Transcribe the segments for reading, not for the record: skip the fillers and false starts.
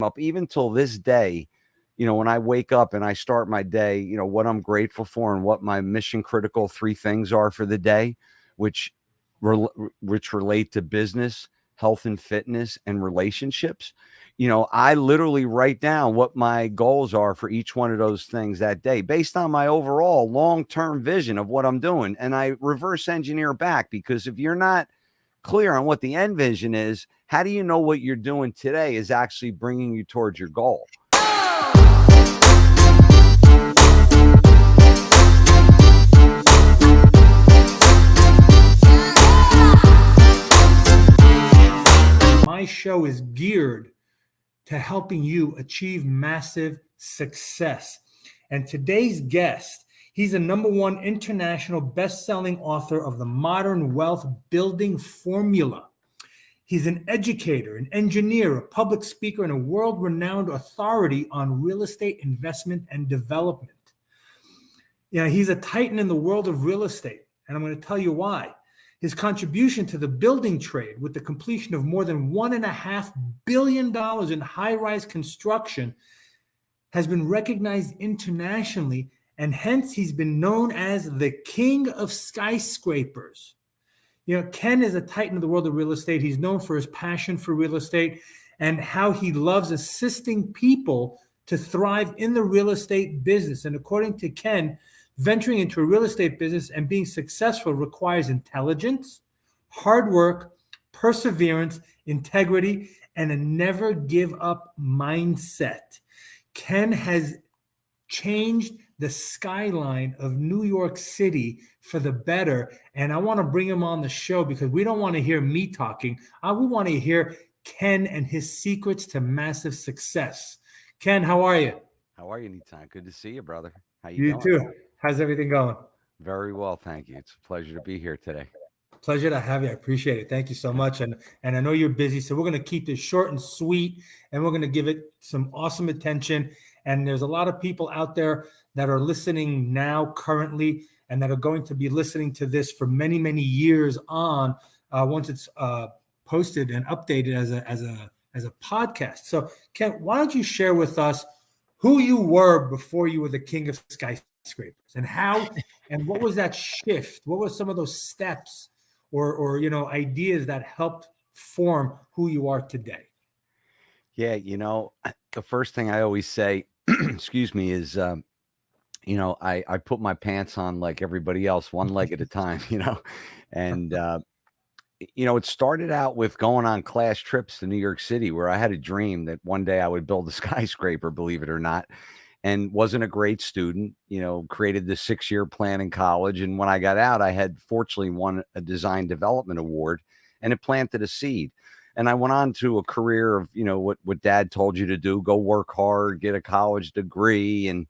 up even till this day. When I wake up and I start my day, what I'm grateful for and what my mission critical three things are for the day, which which relate to business, health and fitness, and relationships. I literally write down what my goals are for each one of those things that day based on my overall long-term vision of what I'm doing. And I reverse engineer back, because if you're not clear on what the end vision is, how do you know what you're doing today is actually bringing you towards your goal? My show is geared to helping you achieve massive success. And today's guest, he's a #1 international best-selling author of The Modern Wealth Building Formula. He's an educator, an engineer, a public speaker, and a world-renowned authority on real estate investment and development. He's a titan in the world of real estate, and I'm going to tell you why. His contribution to the building trade, with the completion of more than $1.5 billion in high-rise construction, has been recognized internationally, and hence he's been known as the king of skyscrapers. Ken is a titan of the world of real estate. He's known for his passion for real estate and how he loves assisting people to thrive in the real estate business. And according to Ken, venturing into a real estate business and being successful requires intelligence, hard work, perseverance, integrity, and a never give up mindset. Ken has changed the skyline of New York City for the better. And I want to bring him on the show because we don't want to hear me talking. We want to hear Ken and his secrets to massive success. Ken, how are you? How are you, Nitan? Good to see you, brother. How You doing? too. How's everything going? Very well, thank you. It's a pleasure to be here today. Pleasure to have you. I appreciate it. Thank you so much. And I know you're busy, so we're going to keep this short and sweet, and we're going to give it some awesome attention. And there's a lot of people out there that are listening now currently and that are going to be listening to this for many, many years on once it's posted and updated as a podcast. So, Ken, why don't you share with us who you were before you were the king of skyscrapers, and how and what was that shift? What were some of those steps or ideas that helped form who you are today? Yeah, the first thing I always say, excuse me, is I put my pants on like everybody else, one leg at a time, and it started out with going on class trips to New York City, where I had a dream that one day I would build a skyscraper, believe it or not, and wasn't a great student, created the 6-year plan in college. And when I got out, I had fortunately won a design development award, and it planted a seed. And I went on to a career of, what dad told you to do, go work hard, get a college degree. And,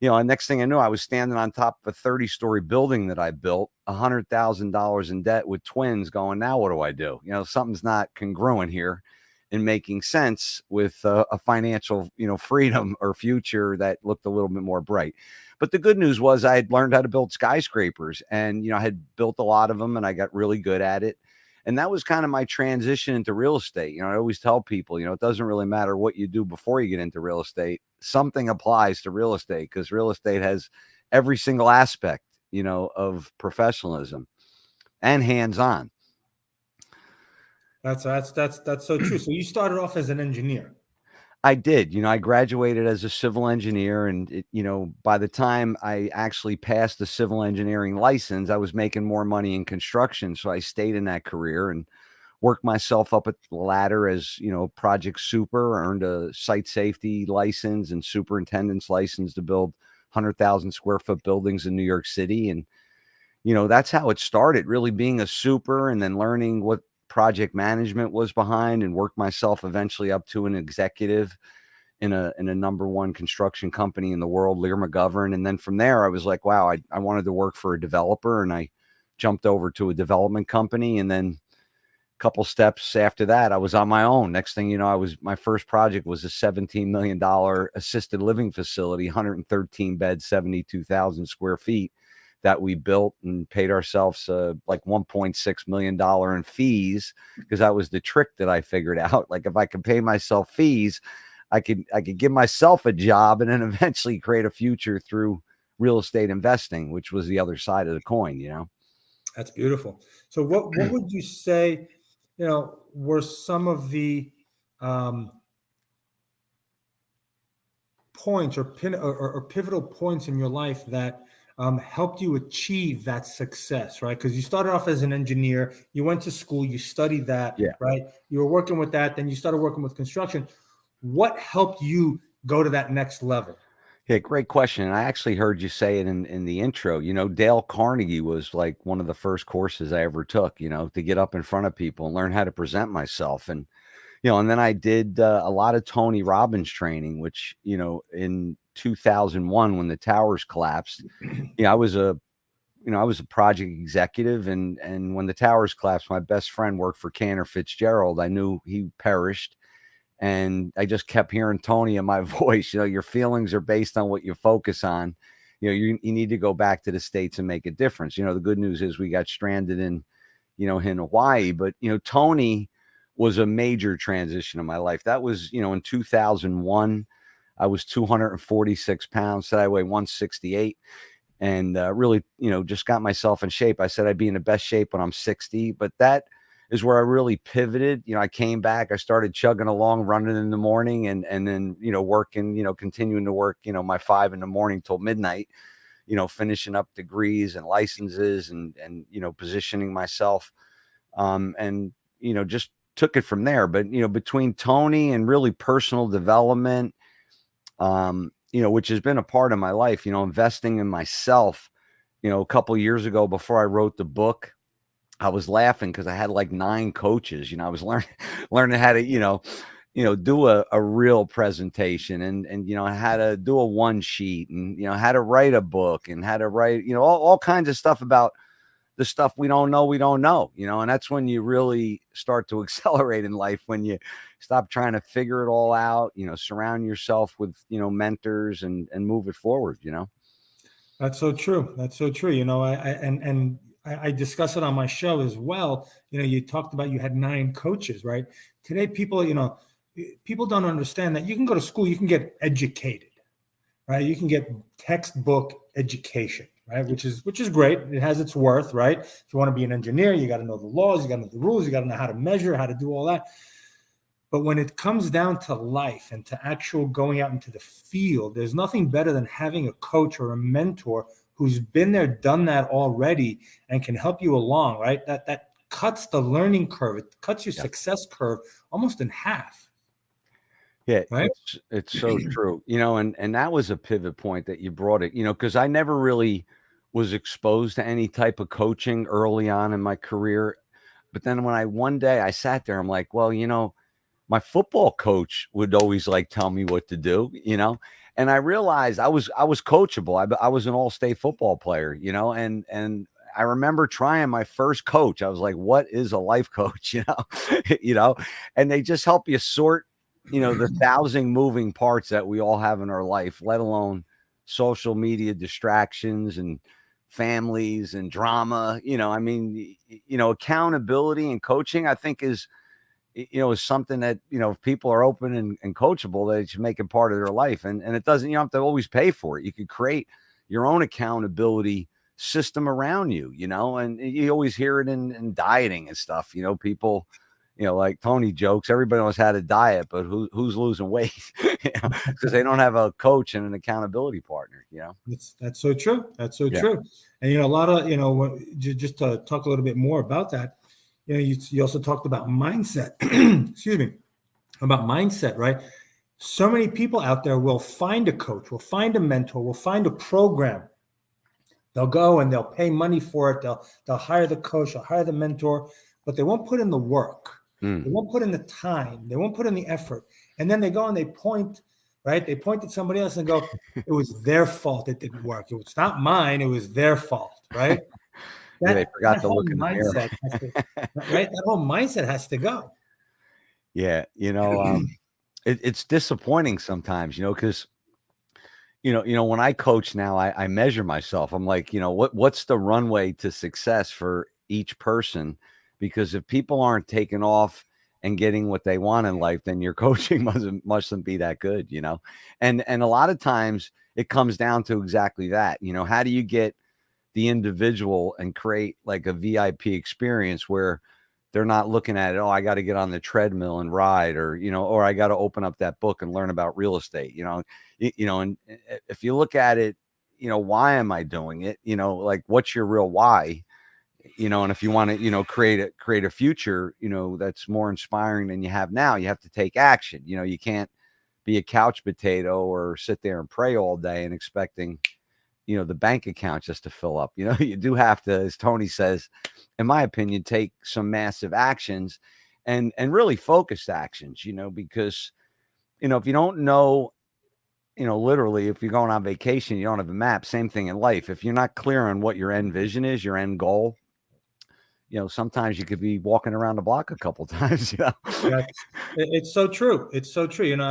and next thing I knew, I was standing on top of a 30-story building that I built, $100,000 in debt with twins, going, now what do I do? Something's not congruent here in making sense with a financial, freedom or future that looked a little bit more bright. But the good news was I had learned how to build skyscrapers, and, I had built a lot of them, and I got really good at it. And that was kind of my transition into real estate. I always tell people, it doesn't really matter what you do before you get into real estate. Something applies to real estate, because real estate has every single aspect, of professionalism and hands-on. That's so true. So you started off as an engineer. I did. I graduated as a civil engineer, and by the time I actually passed the civil engineering license, I was making more money in construction. So I stayed in that career and worked myself up at the ladder as, project super, earned a site safety license and superintendent's license to build 100,000 square foot buildings in New York City. And, that's how it started, really being a super, and then learning what project management was behind, and worked myself eventually up to an executive in a #1 construction company in the world, Liew McGovern. And then from there, I was like, wow, I wanted to work for a developer, and I jumped over to a development company. And then a couple steps after that, I was on my own. Next thing you know, my first project was a $17 million assisted living facility, 113 beds, 72,000 square feet, that we built and paid ourselves like $1.6 million in fees, because that was the trick that I figured out. Like, if I could pay myself fees, I could give myself a job and then eventually create a future through real estate investing, which was the other side of the coin, you know? That's beautiful. So what would you say, were some of the um, points or pivotal points in your life that helped you achieve that success, right? Because you started off as an engineer, you went to school, you studied that, Yeah. right? You were working with that, then you started working with construction. What helped you go to that next level? Yeah, great question. And I actually heard you say it in the intro. Dale Carnegie was like one of the first courses I ever took, to get up in front of people and learn how to present myself. And then I did a lot of Tony Robbins training, which, in 2001, when the towers collapsed, I was a project executive, and when the towers collapsed, my best friend worked for Cantor Fitzgerald. I knew he perished. And I just kept hearing Tony in my voice, your feelings are based on what you focus on. You need to go back to the States and make a difference. The good news is we got stranded in Hawaii, but, Tony was a major transition in my life. That was, in 2001, I was 246 pounds. Said I weigh 168, and really, just got myself in shape. I said I'd be in the best shape when I'm 60, but that is where I really pivoted. I came back, I started chugging along, running in the morning, and then, working, continuing to work, my 5 in the morning till midnight, finishing up degrees and licenses and, positioning myself. And, just took it from there. But, between Tony and really personal development, which has been a part of my life, investing in myself, a couple of years ago before I wrote the book, I was laughing because I had like 9 coaches. I was learning how to, do a real presentation and how to do a one sheet and, how to write a book and how to write, all kinds of stuff about the stuff we don't know, and that's when you really start to accelerate in life, when you stop trying to figure it all out, surround yourself with, mentors and move it forward. That's so true. That's so true. I discuss it on my show as well. You talked about you had 9 coaches, right? Today, people don't understand that you can go to school, you can get educated, right? You can get textbook education, right? Which is great. It has its worth, right? If you want to be an engineer, you got to know the laws, you got to know the rules, you got to know how to measure, how to do all that. But when it comes down to life and to actual going out into the field, there's nothing better than having a coach or a mentor who's been there, done that already, and can help you along, right? That cuts the learning curve. It cuts your success curve almost in half. Yeah, Right. it's so true. And that was a pivot point that you brought it, because I never really was exposed to any type of coaching early on in my career. But then one day I sat there, I'm like, well, my football coach would always like tell me what to do, and I realized I was coachable. I was an all-state football player, and I remember trying my first coach. I was like, what is a life coach? And they just help you sort, the 1,000 moving parts that we all have in our life, let alone social media distractions and families and drama. Accountability and coaching, I think is something that, if people are open and coachable, they should make it part of their life. And it doesn't, you don't have to always pay for it. You could create your own accountability system around you, and you always hear it in dieting and stuff, people, like Tony jokes, everybody knows how to diet, but who's losing weight? Because they don't have a coach and an accountability partner, That's so true. That's so Yeah. true. And, a lot of, just to talk a little bit more about that, you also talked about mindset, excuse me, about mindset, right? So many people out there will find a coach, will find a mentor, will find a program. They'll go and they'll pay money for it. They'll hire the coach, they'll hire the mentor, but they won't put in the work. They won't put in the time. They won't put in the effort. And then they go and they point, right? They point at somebody else and go, it was their fault it didn't work. It was not mine. It was their fault, right? Yeah, they forgot That to whole look in the mirror. mindset has to, right? That whole mindset has to go. Yeah, it's disappointing sometimes, because when I coach now, I measure myself. I'm like, what's the runway to success for each person? Because if people aren't taking off and getting what they want in life, then your coaching mustn't be that good, you know? And a lot of times it comes down to exactly that. You know, how do you get the individual and create like a VIP experience where they're not looking at it, oh, I got to get on the treadmill and ride, or, you know, or I got to open up that book and learn about real estate, you know, and if you look at it, you know, why am I doing it? You know, like what's your real why? You know, and if you want to, you know, create a future, you know, that's more inspiring than you have now, you have to take action. You know, you can't be a couch potato or sit there and pray all day and expecting, you know, the bank account just to fill up. You know, you do have to, as Tony says, in my opinion, take some massive actions and really focused actions, you know, because, you know, if you don't know, you know, literally, if you're going on vacation, you don't have a map, same thing in life. If you're not clear on what your end vision is, your end goal, you know, sometimes you could be walking around the block a couple times, you know. It's so true. It's so true. You know,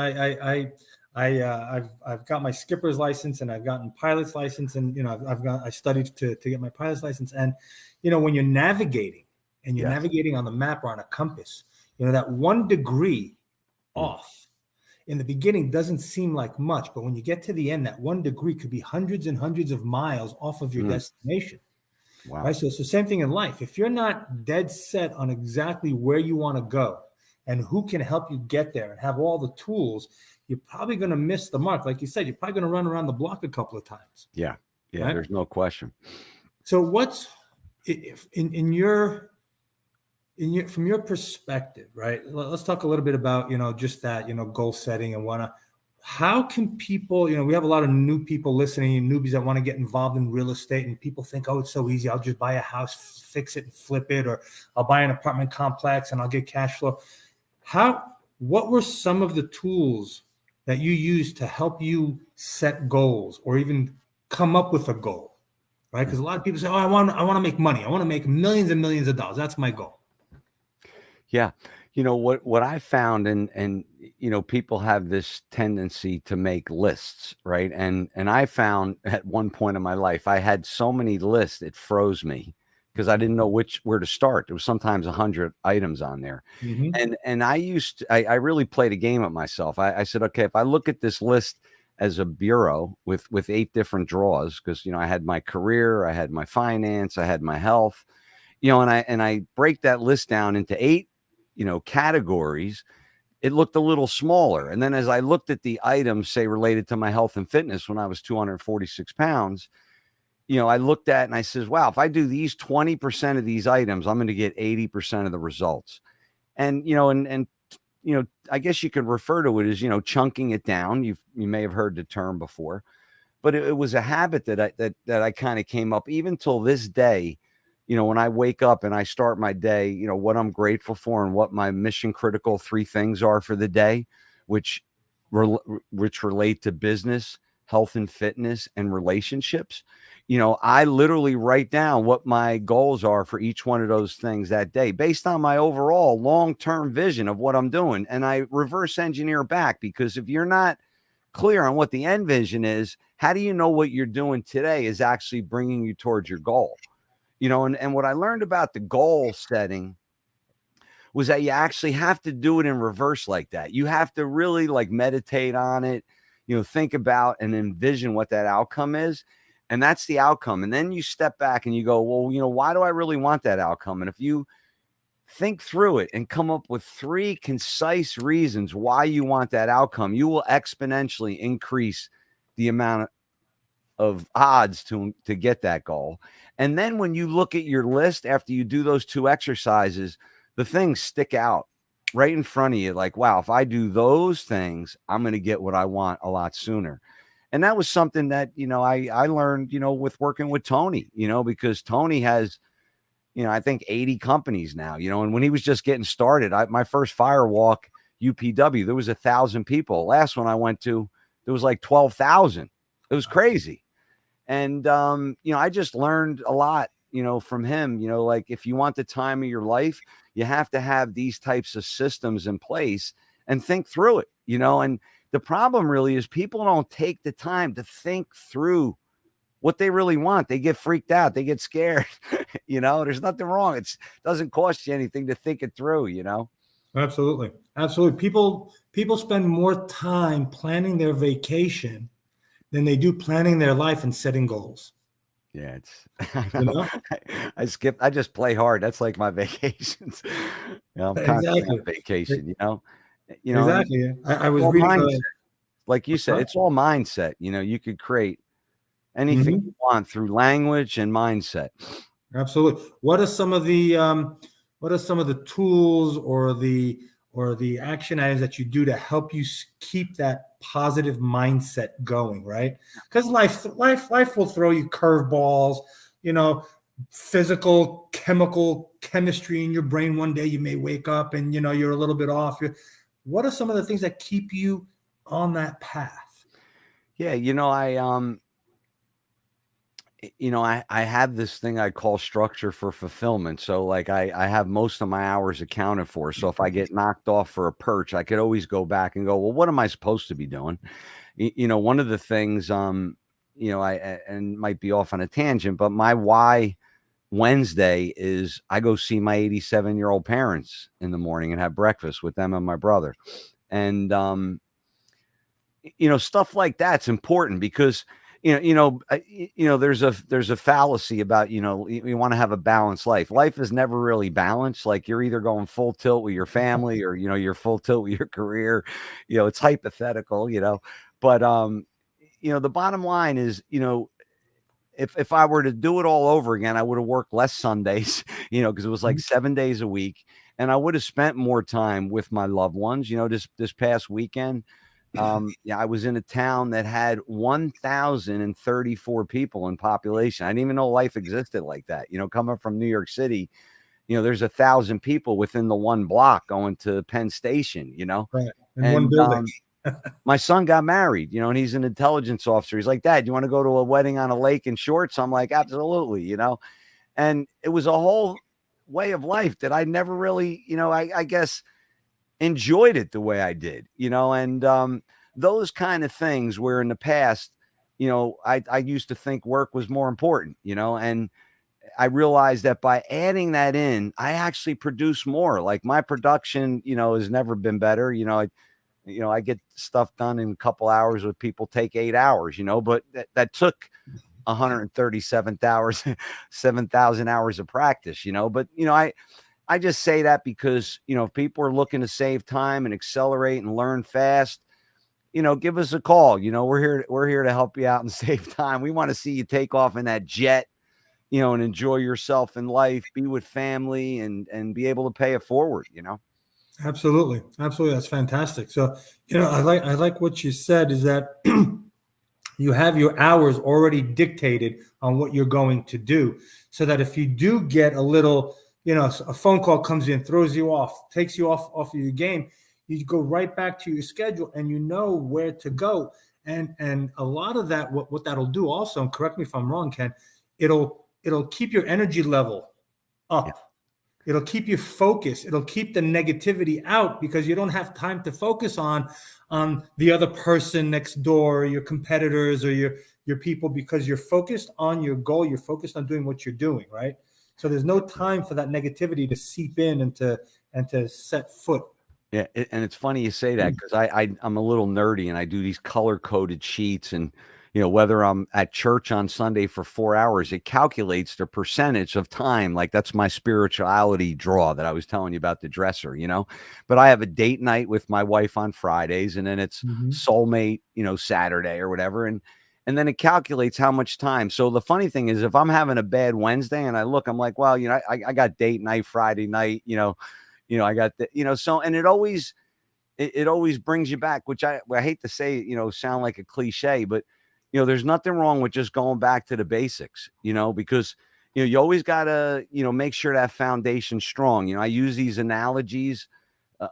I've got my skipper's license and I've gotten pilot's license, and you know, I studied to get my pilot's license. And you know, when you're navigating and you're navigating on the map or on a compass, you know, that 1 degree off in the beginning doesn't seem like much, but when you get to the end, that 1 degree could be hundreds and hundreds of miles off of your destination. Wow. Right. So it's the same thing in life. If you're not dead set on exactly where you want to go and who can help you get there and have all the tools, you're probably going to miss the mark. Like you said, you're probably going to run around the block a couple of times. Yeah. Yeah. Right? There's no question. So what's in your from your perspective, right? Let's talk a little bit about, you know, just that, you know, goal setting and whatnot. How can people, you know, we have a lot of new people listening, newbies that want to get involved in real estate, and people think, oh, it's so easy. I'll just buy a house, fix it and flip it, or I'll buy an apartment complex and I'll get cash flow. What were some of the tools that you used to help you set goals or even come up with a goal, right? Because a lot of people say, oh, I want to make money. I want to make millions and millions of dollars. That's my goal. Yeah. You know, what I found, and, you know, people have this tendency to make lists, right? And I found at one point in my life, I had so many lists, it froze me because I didn't know where to start. There was sometimes 100 items on there. And I really played a game at myself. I said, okay, if I look at this list as a bureau with 8 different drawers, because, you know, I had my career, I had my finance, I had my health, you know, and I break that list down into 8, you know, categories, it looked a little smaller. And then as I looked at the items, say, related to my health and fitness when I was 246 pounds, you know, I looked at and I says, wow, if I do these 20% of these items, I'm going to get 80% of the results. And, you know, and, you know, I guess you could refer to it as, you know, chunking it down. You may have heard the term before, but it was a habit that I kind of came up even till this day. You know, when I wake up and I start my day, you know, what I'm grateful for and what my mission critical 3 things are for the day, which relate to business, health and fitness, and relationships. You know, I literally write down what my goals are for each one of those things that day based on my overall long-term vision of what I'm doing. And I reverse engineer back, because if you're not clear on what the end vision is, how do you know what you're doing today is actually bringing you towards your goal? You know, and what I learned about the goal setting was that you actually have to do it in reverse like that. You have to really like meditate on it, you know, think about and envision what that outcome is. And that's the outcome. And then you step back and you go, well, you know, why do I really want that outcome? And if you think through it and come up with 3 concise reasons why you want that outcome, you will exponentially increase the amount of odds to get that goal. And then when you look at your list after you do those 2 exercises, the things stick out right in front of you. Like, wow, if I do those things, I'm going to get what I want a lot sooner. And that was something that, you know, I learned, you know, with working with Tony, you know, because Tony has, you know, I think 80 companies now, you know, and when he was just getting started, my first firewalk UPW, there was 1,000 people. Last one I went to, there was like 12,000. It was crazy. And, you know, I just learned a lot, you know, from him. You know, like if you want the time of your life, you have to have these types of systems in place and think through it, you know. And the problem really is people don't take the time to think through what they really want. They get freaked out. They get scared. You know, there's nothing wrong. It doesn't cost you anything to think it through, you know. Absolutely. Absolutely. People spend more time planning their vacation than they do planning their life and setting goals. Yeah, it's I You know. know? I just play hard. That's like my vacations. I'm constantly on Exactly. vacation, and Exactly. I it's was all reading mindset. Like you said, huh? it's all mindset. You could create anything you Mhm. want through language and mindset. Absolutely. What are some of the tools or the action items that you do to help you keep that positive mindset going, right? Because life will throw you curveballs, you know, physical, chemical, chemistry in your brain. One day you may wake up and you're a little bit off. What are some of the things that keep you on that path? Yeah, I have this thing I call structure for fulfillment. So like I have most of my hours accounted for. So if I get knocked off for a perch, I could always go back and go, well, what am I supposed to be doing? One of the things, and might be off on a tangent, but my why Wednesday is I go see my 87-year-old parents in the morning and have breakfast with them and my brother. And stuff like that's important because there's a fallacy about you want to have a balanced life. Life is never really balanced. Like you're either going full tilt with your family or you're full tilt with your career. It's hypothetical, but the bottom line is, if I were to do it all over again, I would have worked less Sundays, because it was like 7 days a week, and I would have spent more time with my loved ones. This past weekend, yeah, I was in a town that had 1,034 people in population. I didn't even know life existed like that. Coming from New York City, there's 1,000 people within the one block going to Penn Station. Right. In one And building. my son got married, and he's an intelligence officer. He's like, Dad, you want to go to a wedding on a lake in shorts? I'm like, absolutely, and it was a whole way of life that I never really, I guess enjoyed it the way I did, and those kind of things where in the past, I used to think work was more important, and I realized that by adding that in, I actually produce more. Like my production, has never been better. I get stuff done in a couple hours with people take 8 hours, but that took 137 hours, 7,000 hours of practice, but, I just say that because, if people are looking to save time and accelerate and learn fast, give us a call. We're here to help you out and save time. We want to see you take off in that jet, and enjoy yourself in life, be with family and be able to pay it forward. Absolutely. Absolutely. That's fantastic. So, I like what you said is that you have your hours already dictated on what you're going to do. So that if you do get a little, a phone call comes in, throws you off, takes you off of your game, you go right back to your schedule and you know where to go. And a lot of that, what that'll do also, and correct me if I'm wrong, Ken, it'll keep your energy level Yeah. up. It'll keep you focused. It'll keep the negativity out because you don't have time to focus on the other person next door, or your competitors, or your people, because you're focused on your goal. You're focused on doing what you're doing, right? So there's no time for that negativity to seep in and to set foot. Yeah, and it's funny you say that because I'm a little nerdy and I do these color coded sheets and whether I'm at church on Sunday for 4 hours, it calculates the percentage of time. Like that's my spirituality draw that I was telling you about the dresser. But I have a date night with my wife on Fridays, and then it's Mhm. soulmate, Saturday or whatever, and then it calculates how much time. So the funny thing is, if I'm having a bad Wednesday and I look, I'm like, well, I got date night Friday night, I got the, so, and it always brings you back, which I hate to say, sound like a cliche, but there's nothing wrong with just going back to the basics, because you always gotta, make sure that foundation's strong. I use these analogies,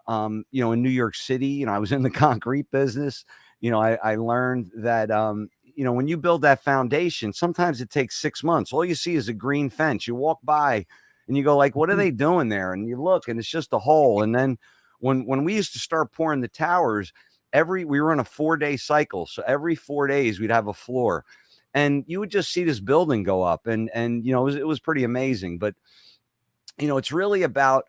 in New York City, I was in the concrete business, I learned that, when you build that foundation, sometimes it takes 6 months. All you see is a green fence. You walk by and you go like, what are they doing there? And you look and it's just a hole. And then when we used to start pouring the towers, we were in a 4-day cycle. So every 4 days we'd have a floor and you would just see this building go up and it was pretty amazing. But it's really about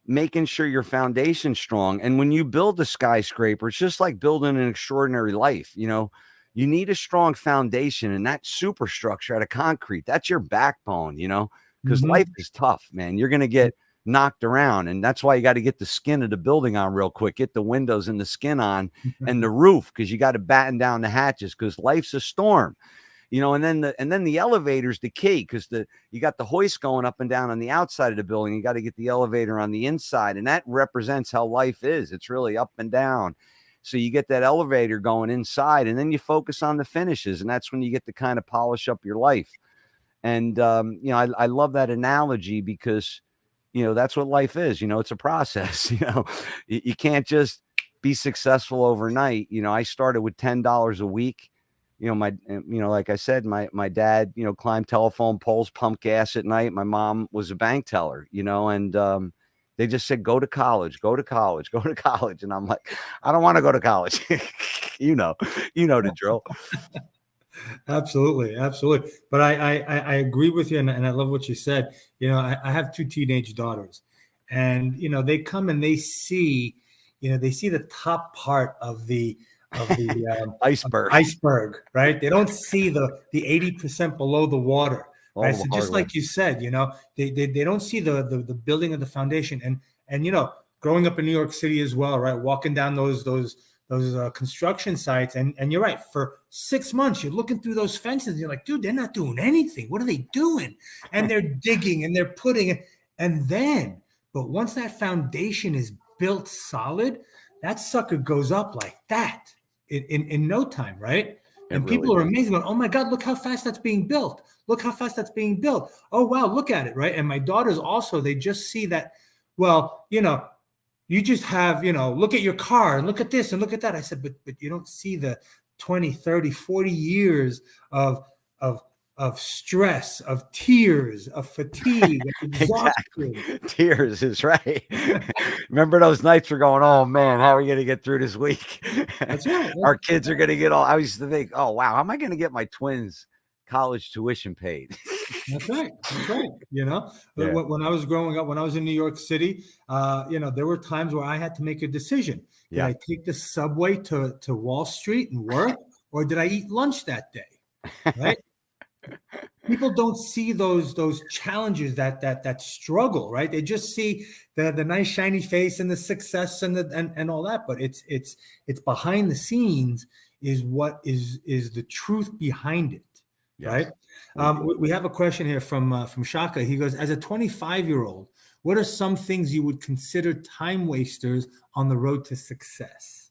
making sure your foundation's strong. And when you build a skyscraper, it's just like building an extraordinary life. You need a strong foundation, and that superstructure out of concrete, that's your backbone, because life is tough, man. You're going to get knocked around, and that's why you got to get the skin of the building on real quick, get the windows and the skin on, and the roof, because you got to batten down the hatches, because life's a storm. And then the elevator's the key, because you got the hoist going up and down on the outside of the building. You got to get the elevator on the inside, and that represents how life is. It's really up and down. So you get that elevator going inside, and then you focus on the finishes, and that's when you get to kind of polish up your life. And I love that analogy, because that's what life is. It's a process. You can't just be successful overnight. I started with $10 a week. Like I said, my dad, climbed telephone poles, pumped gas at night. My mom was a bank teller, and they just said, go to college, go to college, go to college. And I'm like, I don't want to go to college. you know the drill. Absolutely. Absolutely. But I agree with you. And I love what you said. I have 2 teenage daughters, and, they come and they see the top part of the iceberg, right? They don't see the 80% below the water, right? So just like you said, they don't see the building of the foundation, and growing up in New York City as well, right? Walking down those construction sites, and you're right. For 6 months, you're looking through those fences, and you're like, dude, they're not doing anything. What are they doing? And they're digging and they're putting, but once that foundation is built solid, that sucker goes up like that in no time, right? And people are amazed about, oh my God, look how fast that's being built. Look how fast that's being built. Oh, wow, look at it, right? And my daughters also, they just see that, well, you just have, look at your car and look at this and look at that. I said, but you don't see the 20, 30, 40 years of stress, of tears, of fatigue, of exhaustion. Exactly. Tears is right. Remember those nights we're going, oh man, how are we going to get through this week? That's right. Our kids are going to get I used to think, oh wow, how am I going to get my twins college tuition paid? That's right. That's right. Yeah. When I was growing up, when I was in New York City, there were times where I had to make a decision. Did I take the subway to Wall Street and work, or did I eat lunch that day? Right. People don't see those challenges, that struggle, right? They just see the nice shiny face and the success and all that, but it's behind the scenes is what is the truth behind it, right? We have a question here from Shaka. He goes, as a 25-year-old, what are some things you would consider time wasters on the road to success?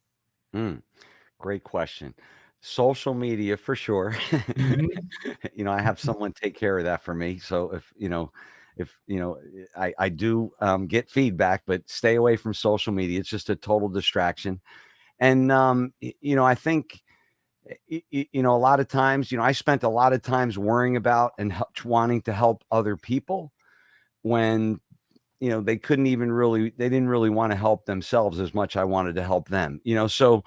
Great question. Social media for sure. Mm-hmm. I have someone take care of that for me. So if I do get feedback, but stay away from social media. It's just a total distraction. And I think a lot of times, I spent a lot of times worrying about and wanting to help other people when they didn't really want to help themselves as much I wanted to help them, so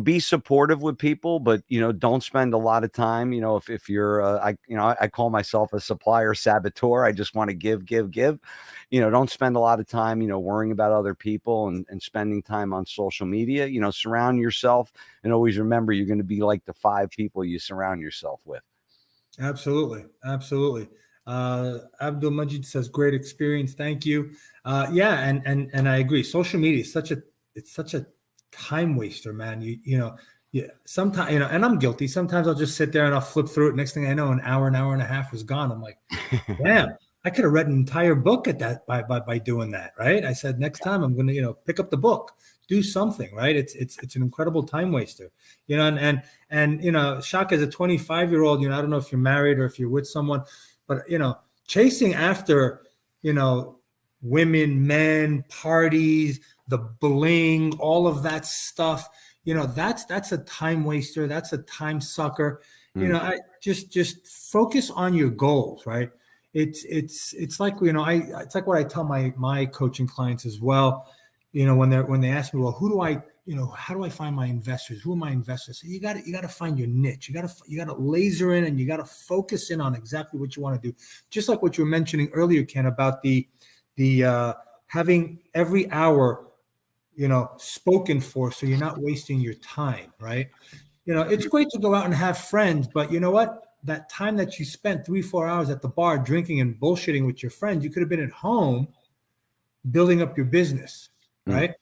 be supportive with people, but don't spend a lot of time, if you're I call myself a supplier saboteur. I just want to give, don't spend a lot of time worrying about other people and spending time on social media. Surround yourself, and always remember you're going to be like the 5 people you surround yourself with. Absolutely. Abdul Majid says, great experience. Thank you. And I agree. Social media is such a time waster, man. Sometimes, and I'm guilty. Sometimes I'll just sit there and I'll flip through it. Next thing I know, an hour and a half was gone. I'm like, damn, I could have read an entire book at that by doing that. Right. I said, next time I'm going to, pick up the book, do something, right? It's an incredible time waster, and Shaka, as a 25-year-old, I don't know if you're married or if you're with someone, but, chasing after, women, men, parties, the bling, all of that stuff, that's a time waster. That's a time sucker. I just focus on your goals, right? It's like, it's like what I tell my coaching clients as well, when they ask me, well, how do I find my investors? Who are my investors? So you got to find your niche. You got to laser in, and you got to focus in on exactly what you want to do. Just like what you were mentioning earlier, Ken, about the having every hour, spoken for, so you're not wasting your time, right? It's great to go out and have friends, but you know what? That time that you spent 3-4 hours at the bar drinking and bullshitting with your friends, you could have been at home building up your business, Mm. right?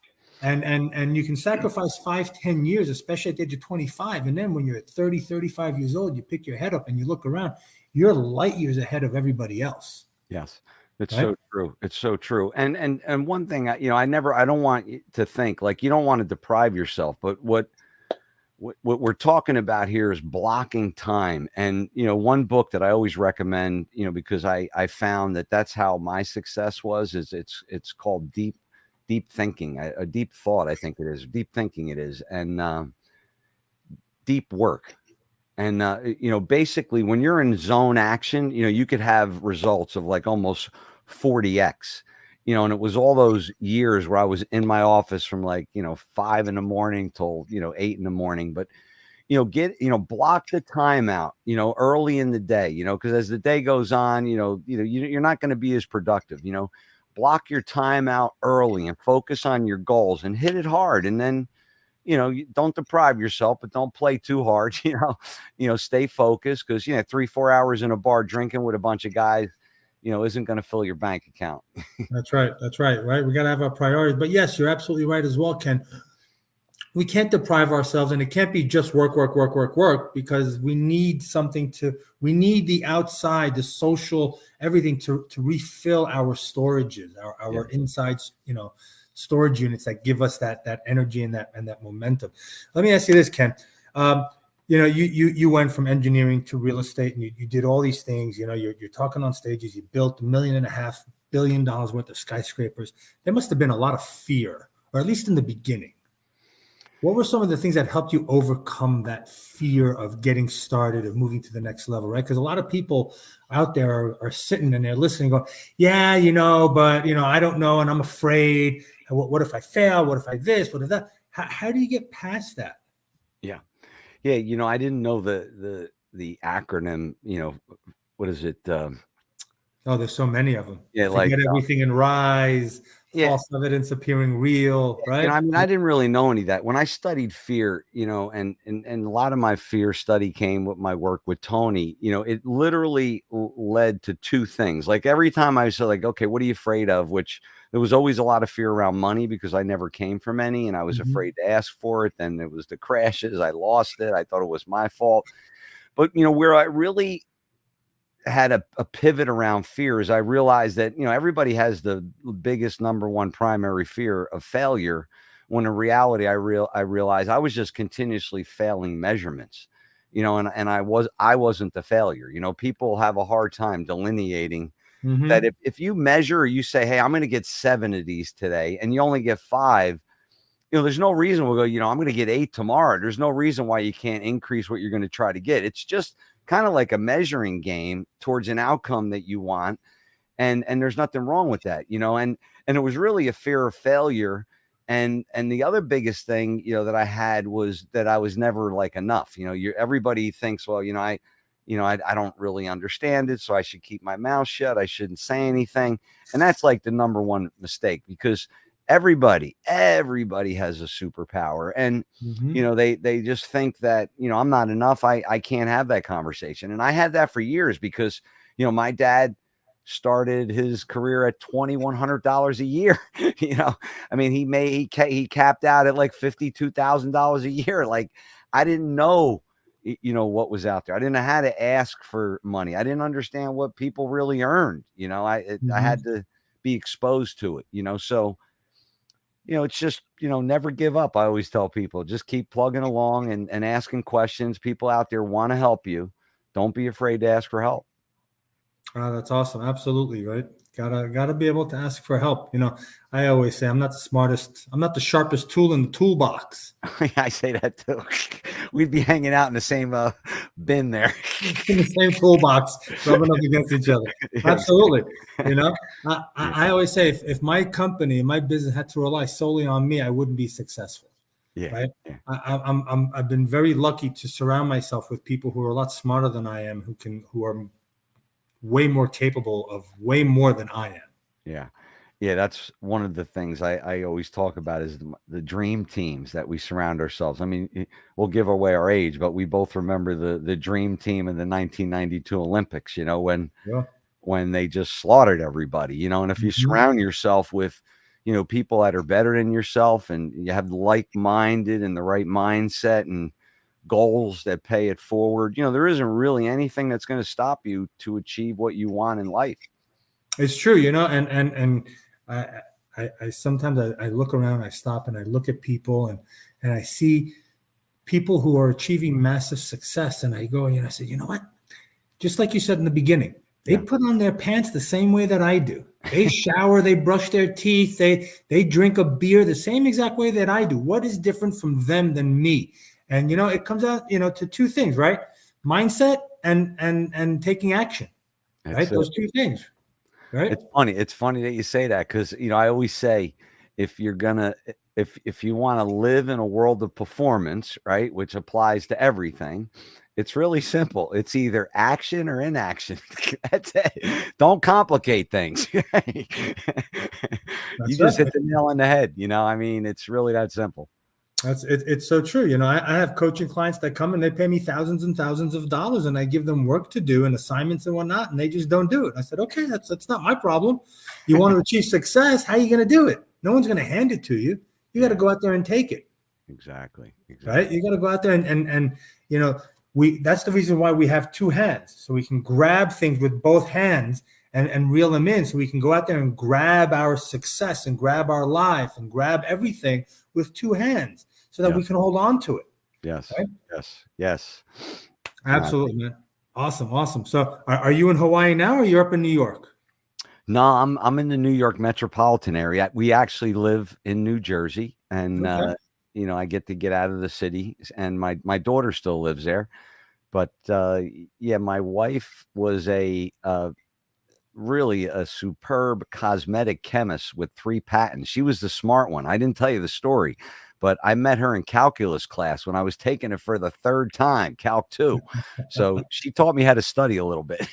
And you can sacrifice 5-10 years, especially at the age of 25. And then when you're at 30, 35 years old, you pick your head up and you look around, you're light years ahead of everybody else. Yes. It's Right? so true. It's so true. And one thing, I don't want you to think like you don't want to deprive yourself, but what we're talking about here is blocking time. And, one book that I always recommend, because I found that that's how my success was, is it's called Deep Thinking, a deep thought. I think it is deep thinking. It is. And, deep work. And, basically when you're in zone action, you could have results of like almost 40x, and it was all those years where I was in my office from like, 5 in the morning till, 8 in the morning. But, block the time out, early in the day, because as the day goes on, you're not going to be as productive, block your time out early and focus on your goals and hit it hard. And then, you don't deprive yourself, but don't play too hard, stay focused, because, 3-4 hours in a bar drinking with a bunch of guys, isn't going to fill your bank account. That's right. That's right. Right. We got to have our priorities. But yes, you're absolutely right as well, Ken. We can't deprive ourselves, and it can't be just work, work, work, work, work, because we need we need the outside, the social, everything to refill our storages, our insides, storage units that give us that energy and that momentum. Let me ask you this, Ken. You went from engineering to real estate, and you did all these things. You're talking on stages. You built $1.5 billion worth of skyscrapers. There must have been a lot of fear, or at least in the beginning. What were some of the things that helped you overcome that fear of getting started, of moving to the next level, right? Because a lot of people out there are sitting and they're listening, going, yeah, but, I don't know, and I'm afraid. What if I fail? What if I this? What if that? How do you get past that? Yeah. Yeah. I didn't know the acronym, what is it? Oh, there's so many of them. Yeah. Forget everything and rise. Yeah. False evidence appearing real, right? I didn't really know any of that when I studied fear, and a lot of my fear study came with my work with Tony. It literally led to two things. Like every time I said, like, okay, what are you afraid of? Which there was always a lot of fear around money, because I never came from any, and I was afraid to ask for it. Then there was the crashes. I lost it. I thought it was my fault. But, where I really had a pivot around fears, I realized that, everybody has the biggest number one primary fear of failure, when in reality, I realized I was just continuously failing measurements, and I wasn't the failure. People have a hard time delineating that if you measure, or you say, hey, I'm going to get 7 of these today, and you only get 5, there's no reason we'll go, I'm going to get 8 tomorrow. There's no reason why you can't increase what you're going to try to get. It's just kind of like a measuring game towards an outcome that you want. And there's nothing wrong with that, and it was really a fear of failure. And the other biggest thing, that I had was that I was never like enough. Everybody thinks, well, I don't really understand it, so I should keep my mouth shut. I shouldn't say anything. And that's like the number one mistake, because everybody has a superpower, and they just think that I'm not enough, I can't have that conversation. And I had that for years, because my dad started his career at $2,100 a year. I mean, he capped out at like $52,000 a year. Like, I didn't know what was out there. I didn't know how to ask for money. I didn't understand what people really earned. I had to be exposed to it, so it's just, never give up. I always tell people, just keep plugging along and asking questions. People out there want to help you. Don't be afraid to ask for help. Oh, that's awesome. Absolutely. Right. Gotta be able to ask for help. I always say I'm not the smartest. I'm not the sharpest tool in the toolbox. I say that too. We'd be hanging out in the same bin there. In the same toolbox, rubbing up against each other. Absolutely. I always say if my company, my business had to rely solely on me, I wouldn't be successful. Yeah. Right. Yeah. I've been very lucky to surround myself with people who are a lot smarter than I am, who are way more capable of way more than I am. Yeah. Yeah, that's one of the things I always talk about is the dream teams that we surround ourselves. I mean, we'll give away our age, but we both remember the dream team in the 1992 Olympics, Yeah. when they just slaughtered everybody, and if you Mhm. surround yourself with, people that are better than yourself and you have like-minded and the right mindset and goals that pay it forward, there isn't really anything that's going to stop you to achieve what you want in life. It's true, and I, I sometimes I look around, I stop and I look at people and I see people who are achieving massive success, and I go, I say, you know what? Just like you said in the beginning, they Yeah, put on their pants the same way that I do. They shower, they brush their teeth, they drink a beer the same exact way that I do. What is different from them than me? And it comes out, to two things, right? Mindset and taking action, it's right? Those two things, right? It's funny. It's funny that you say that because, I always say if you're gonna if you want to live in a world of performance, right, which applies to everything, it's really simple. It's either action or inaction. That's it. Don't complicate things. You That's just right. hit the nail on the head. I mean, it's really that simple. That's it, it's so true. I have coaching clients that come and they pay me thousands and thousands of dollars, and I give them work to do and assignments and whatnot, and they just don't do it. I said, okay, that's not my problem. You want to achieve success? How are you going to do it? No one's going to hand it to you. You got to Yeah, go out there and take it, exactly. right? Exactly. You got to go out there and we that's the reason why we have two hands, so we can grab things with both hands and reel them in, so we can go out there and grab our success and grab our life and grab everything with two hands so that Yeah. we can hold on to it, Yes. right? Yes. Yes. Uh, Absolutely, man. Awesome, awesome. So are you in Hawaii now or you're up in New York? No, I'm in the New York metropolitan area. We actually live in New Jersey, and Okay. I get out of the city, and my daughter still lives there. But yeah, my wife was really a superb cosmetic chemist with 3 patents. She was the smart one. I didn't tell you the story, but I met her in calculus class when I was taking it for the third time, Calc 2. So she taught me how to study a little bit.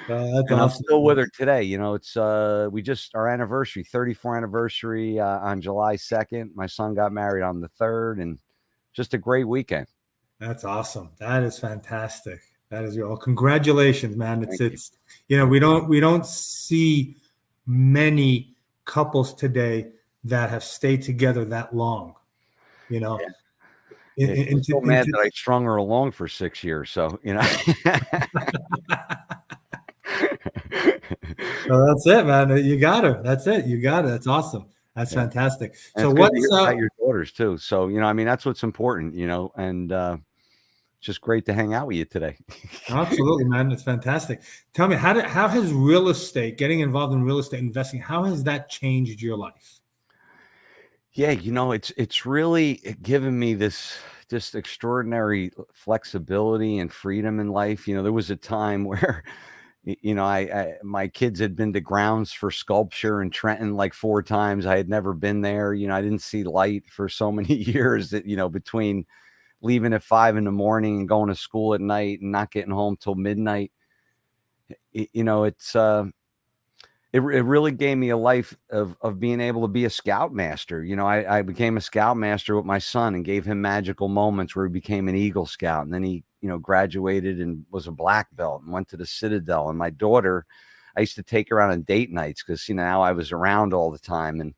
That's And I'm awesome. still with her today. It's we just our anniversary, 34th anniversary on July 2nd. My son got married on the 3rd, and just a great weekend. That's awesome. That is fantastic. That is well, congratulations, man. It's Thank you. it's Thank we don't see many couples today that have stayed together that long. You know, you. Yeah, she was so mad that I strung her along for 6 years. So, So that's it, man. You got her. That's it. You got it. That's awesome. That's Yeah. fantastic. And So it's good to what's hear about your daughters too. So, I mean, that's what's important, and it's just great to hang out with you today. absolutely, man. It's fantastic. Tell me, how has real estate, getting involved in real estate investing, how has that changed your life? Yeah, it's really given me this just extraordinary flexibility and freedom in life. There was a time where, I my kids had been to grounds for sculpture in Trenton like 4 times. I had never been there. I didn't see light for so many years that, between leaving at 5 in the morning and going to school at night and not getting home till midnight. It's it really gave me a life of being able to be a scoutmaster. I became a scoutmaster with my son and gave him magical moments where he became an Eagle Scout. And then he, graduated and was a black belt and went to the Citadel. And my daughter, I used to take her out on date nights because, now I was around all the time. And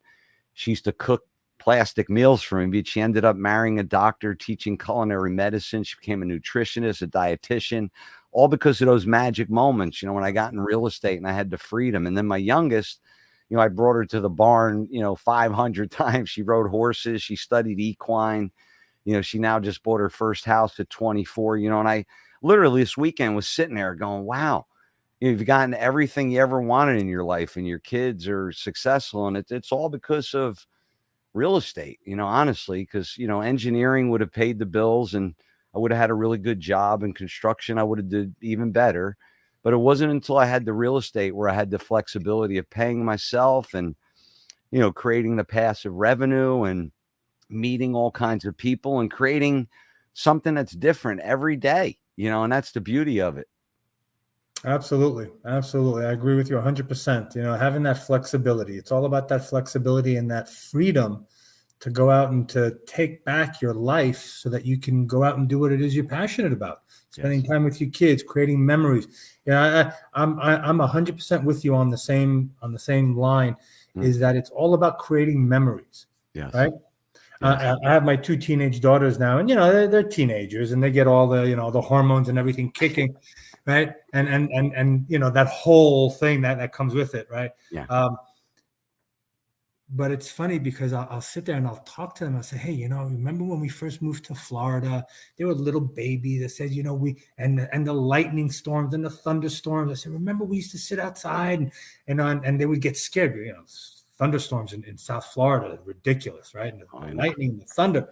she used to cook plastic meals for me, but she ended up marrying a doctor, teaching culinary medicine. She became a nutritionist, a dietitian, all because of those magic moments, when I got in real estate and I had the freedom. And then my youngest, I brought her to the barn, 500 times. She rode horses. She studied equine. She now just bought her first house at 24, and I literally this weekend was sitting there going, wow, you've gotten everything you ever wanted in your life and your kids are successful. And it's all because of real estate, honestly, because, engineering would have paid the bills and I would have had a really good job in construction. I would have did even better. But it wasn't until I had the real estate where I had the flexibility of paying myself and, creating the passive revenue and meeting all kinds of people and creating something that's different every day, and that's the beauty of it. Absolutely. Absolutely. I agree with you 100%. Having that flexibility, it's all about that flexibility and that freedom to go out and to take back your life so that you can go out and do what it is you're passionate about. Spending Yes. time with your kids, creating memories. I'm 100% with you on the same line. Mm. Is that it's all about creating memories, Yes. right? Yes. I have my two teenage daughters now, and they're teenagers, and they get all the hormones and everything kicking, right? And that whole thing that comes with it, right? Yeah. But it's funny because I'll sit there and I'll talk to them. I'll say, hey, remember when we first moved to Florida? They were little babies that said, and the lightning storms and the thunderstorms. I said, remember we used to sit outside and they would get scared. Thunderstorms in South Florida, ridiculous, right? And the lightning and the thunder.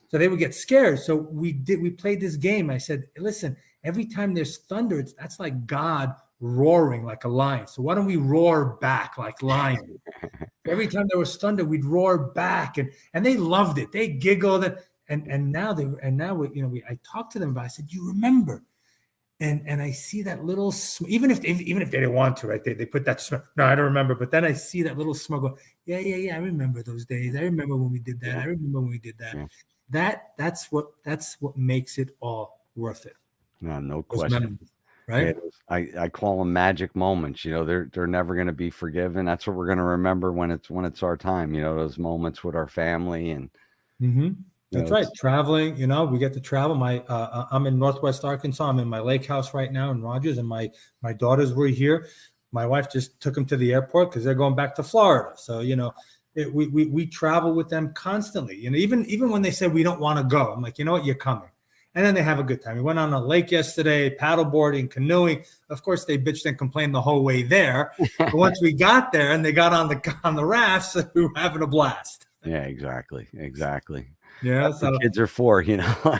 So they would get scared. So we played this game. I said, listen, every time there's thunder, that's like God roaring like a lion. So why don't we roar back like lions? Every time there was thunder, we'd roar back, and they loved it. They giggled, and now I talked to them about it. I said, you remember? And I see that little, even if they didn't want to, right? They put that, no, I don't remember. But then I see that little smug go, yeah. I remember those days. I remember when we did that. I remember when we did that. Yeah. That's what makes it all worth it. No question. Right? Yeah, I call them magic moments. They're never going to be forgiven. That's what we're going to remember when it's our time. Those moments with our family and. That's right. Traveling, we get to travel. I'm in Northwest Arkansas. I'm in my lake house right now in Rogers, and my daughters were here. My wife just took them to the airport because they're going back to Florida. So we travel with them constantly. Even when they say we don't want to go, I'm like, you know what, you're coming. And then they have a good time. We went on a lake yesterday, paddleboarding, canoeing. Of course, they bitched and complained the whole way there. But once we got there and they got on the rafts, we were having a blast. Yeah, exactly. Yeah, that's what kids are for, Exactly.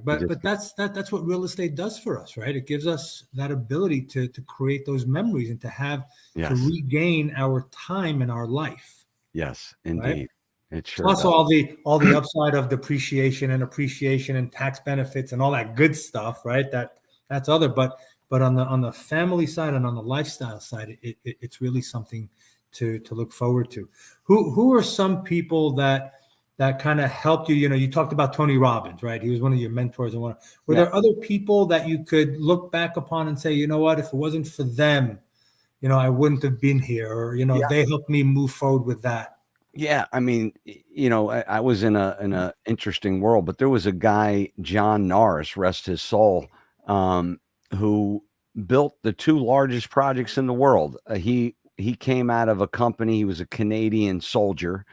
But that's what real estate does for us, right? It gives us that ability to create those memories and to regain our time in our life. Yes, indeed. Right? It sure Plus does. all the upside of depreciation and appreciation and tax benefits and all that good stuff, right? That's other, but on the family side and on the lifestyle side, it's really something to look forward to. Who are some people that kind of helped you? You talked about Tony Robbins, right? He was one of your mentors. And were there other people that you could look back upon and say, you know what, if it wasn't for them, I wouldn't have been here, or they helped me move forward with that. Yeah, I mean, I was in a interesting world, but there was a guy, John Norris, rest his soul, who built the two largest projects in the world. He came out of a company. He was a Canadian soldier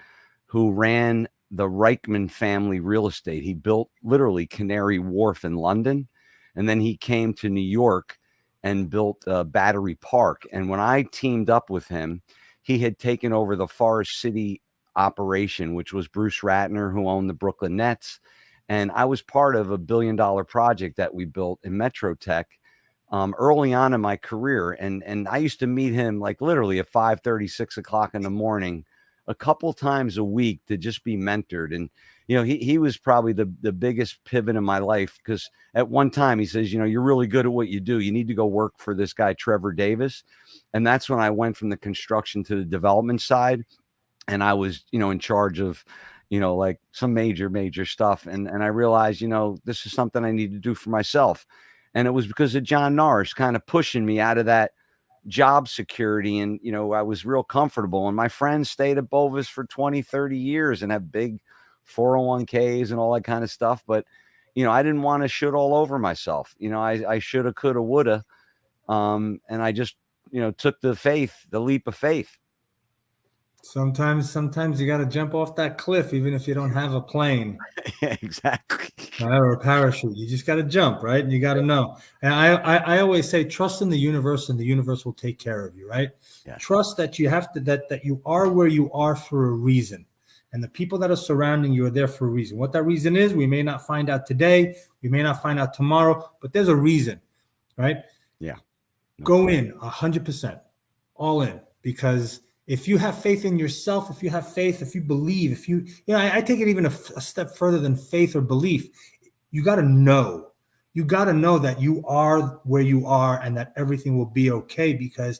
who ran the Reichman family real estate. He built literally Canary Wharf in London, and then he came to New York and built Battery Park. And when I teamed up with him, he had taken over the Forest City operation, which was Bruce Ratner, who owned the Brooklyn Nets. And I was part of $1 billion project that we built in Metro Tech early on in my career. And I used to meet him like literally at 5:30, 6 o'clock in the morning, a couple times a week to just be mentored. And, he was probably the biggest pivot in my life, because at one time he says, you're really good at what you do. You need to go work for this guy, Trevor Davis. And that's when I went from the construction to the development side. And I was, in charge of, like some major stuff. And I realized, this is something I need to do for myself. And it was because of John Norris kind of pushing me out of that job security. And, I was real comfortable. And my friends stayed at Bovis for 20, 30 years and have big 401ks and all that kind of stuff. But, I didn't want to shit all over myself. I shoulda, coulda, woulda. And I just, took the leap of faith. Sometimes you got to jump off that cliff, even if you don't have a plane. Yeah, exactly. Or a parachute. You just got to jump, right? And you got to know. And I always say, trust in the universe, and the universe will take care of you, right? Yeah. Trust that you have to, that you are where you are for a reason. And the people that are surrounding you are there for a reason. What that reason is, we may not find out today. We may not find out tomorrow, but there's a reason, right? Yeah. Go in 100%, all in, because if you have faith in yourself, if you have faith, if you believe, I take it even a step further than faith or belief. You got to know. you got to know that you are where you are and that everything will be okay, because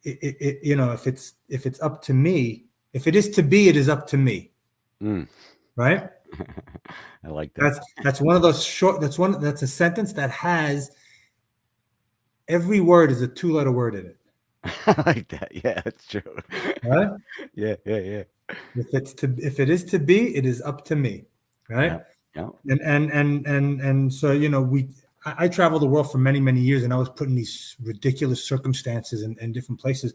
if it's up to me, if it is to be, it is up to me. Mm. Right. I like that. That's one of those short, that's a sentence that has every word is a 2-letter word in it. I like that. Yeah, that's true. Right. Yeah. If it is to be, it is up to me. Right. Yeah. And so, I traveled the world for many, many years, and I was put in these ridiculous circumstances in different places.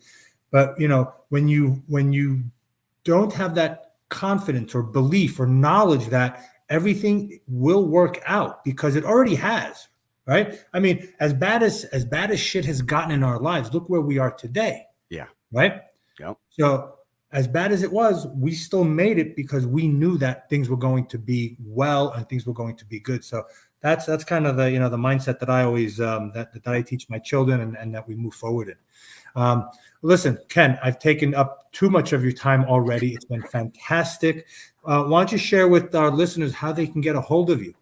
But, when you don't have that confidence or belief or knowledge that everything will work out, because it already has, right? I mean, as bad as shit has gotten in our lives, look where we are today. Yeah. Right. Yep. So as bad as it was, we still made it because we knew that things were going to be well and things were going to be good. So that's kind of the the mindset that I always that I teach my children, and that we move forward in. Listen, Ken, I've taken up too much of your time already. It's been fantastic. Why don't you share with our listeners how they can get a hold of you?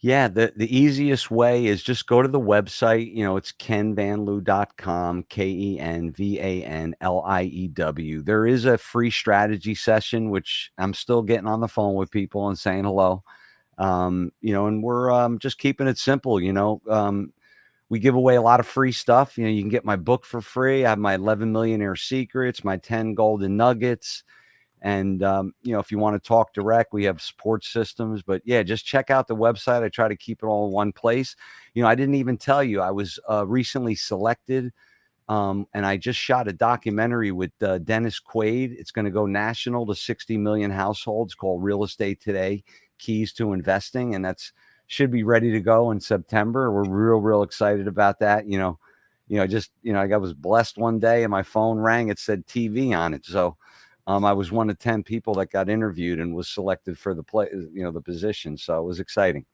Yeah, the easiest way is just go to the website. It's kenvanliew.com, KenVanLiew. There is a free strategy session, which I'm still getting on the phone with people and saying hello. And we're just keeping it simple. We give away a lot of free stuff. You can get my book for free. I have my 11 Millionaire Secrets, my 10 Golden Nuggets. And, if you want to talk direct, we have support systems. But yeah, just check out the website. I try to keep it all in one place. I didn't even tell you, I was recently selected. And I just shot a documentary with Dennis Quaid. It's going to go national to 60 million households, called Real Estate Today, Keys to Investing. And that's should be ready to go in September. We're real excited about that. I was blessed one day and my phone rang. It said TV on it. So I was one of 10 people that got interviewed and was selected for the position. So it was exciting.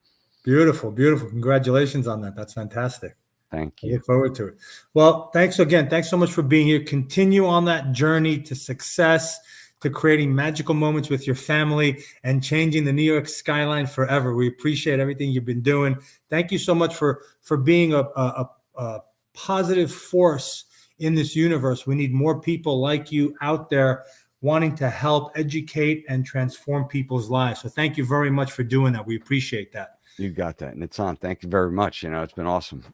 Beautiful, beautiful. Congratulations on that. That's fantastic. Thank I you. look forward to it. Well, thanks again. Thanks so much for being here. Continue on that journey to success, to creating magical moments with your family and changing the New York skyline forever. We appreciate everything you've been doing. Thank you so much for being a positive force in this universe. We need more people like you out there wanting to help educate and transform people's lives. So thank you very much for doing that. We appreciate that. You got that. And it's on. Thank you very much. It's been awesome.